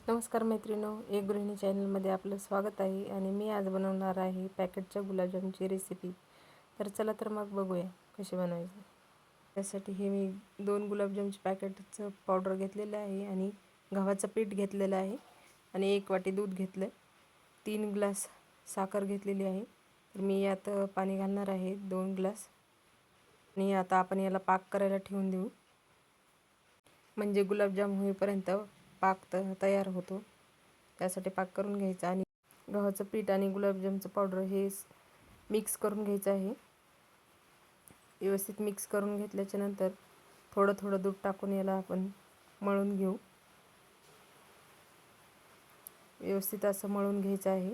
नमस्कार मैत्रिणो, एक गृहिणी चॅनलमध्ये आपलं स्वागत आहे. आणि मी आज बनवणार आहे पॅकेटच्या गुलाबजामची रेसिपी. तर चला तर मग बघूया कशी बनवायची. त्यासाठी हे मी 2 गुलाबजामचे पॅकेटचं पावडर घेतलेलं आहे आणि गव्हाचं पीठ घेतलेलं आहे आणि 1 वाटी दूध घेतलं, 3 ग्लास साखर घेतलेली आहे. तर मी यात पाणी घालणार आहे 2 ग्लास. आणि आता आपण याला पाक करायला ठेवून देऊ, म्हणजे गुलाबजाम होईपर्यंत पाक तयार होतो. त्यासाठी पाक करून घ्यायचा आणि गव्हाचं पीठ आणि गुलाबजामचं पावडर हे मिक्स करून घ्यायचं आहे. व्यवस्थित मिक्स करून घेतल्याच्या नंतर थोडं थोडं दूध टाकून याला आपण मळून घेऊ. व्यवस्थित असं मळून घ्यायचं आहे.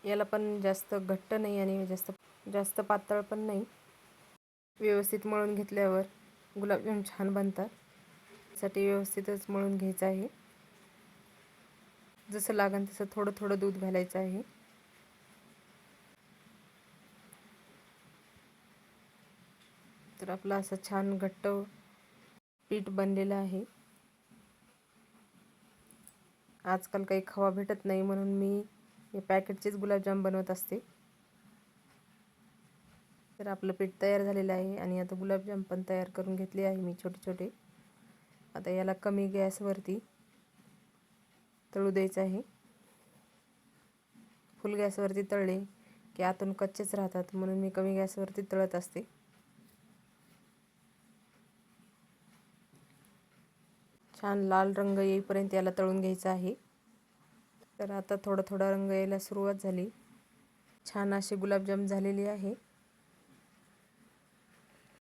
याला पण जास्त घट्ट नाही आणि जास्त पातळ पण नाही. व्यवस्थित मळून घेतल्यावर गुलाबजाम छान बनतात. त्यासाठी व्यवस्थितच मळून घ्यायचं आहे. जसं लागेल तसं थोडं थोडं दूध घालायचं आहे. तर आपलं असं छान घट्ट पीठ बनलेलं आहे. आजकाल काही खवा भेटत नाही म्हणून मी हे पॅकेटचेच गुलाबजाम बनवत असते. तर आपलं पीठ तयार झालेलं आहे आणि आता गुलाबजाम पण तयार करून घेतले आहे मी छोटे छोटे. आता याला कमी गॅसवरती तळू द्यायचं आहे. फुल गॅसवरती तळले की आतून कच्चेच राहतात, म्हणून मी कमी गॅसवरती तळत असते. छान लाल रंग येईपर्यंत याला तळून घ्यायचा आहे. तर आता थोडा थोडा रंग यायला सुरुवात झाली. छान असे गुलाबजाम झालेले आहे.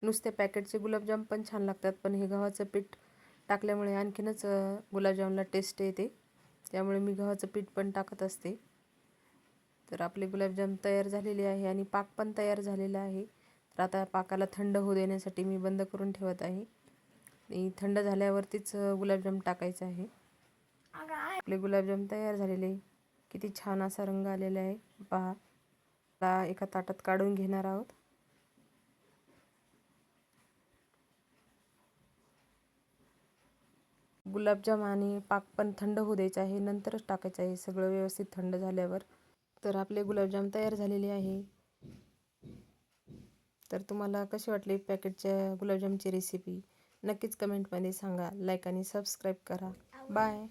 नुसते पॅकेटचे गुलाबजाम पण छान लागतात, पण हे गव्हाचं पीठ टाकल्यामुळे आणखीनच गुलाबजामला टेस्ट येते. त्यामुळे मी गव्हाचं पीठ पण टाकत असते. तर आपले गुलाबजाम तयार झालेले आहे आणि पाक पण तयार झालेला आहे. तर आता पाकाला थंड होऊ देण्यासाठी मी बंद करून ठेवत आहे आणि थंड झाल्यावरतीच गुलाबजाम टाकायचं आहे. आपले गुलाबजाम तयार झालेले, किती छान असा रंग आलेला आहे पहा. आता एका ताटात काढून घेणार आहोत. गुलाबजाम आणि पाक पण थंड होऊ द्यायचा आहे, नंतरच टाकायचं आहे सगळं व्यवस्थित थंड झाल्यावर. तर आपले गुलाबजाम तयार झालेले आहे. तर तुम्हाला कशी वाटली पॅकेटच्या गुलाबजामची रेसिपी नक्कीच कमेंटमध्ये सांगा. लाईक आणि सबस्क्राईब करा. बाय.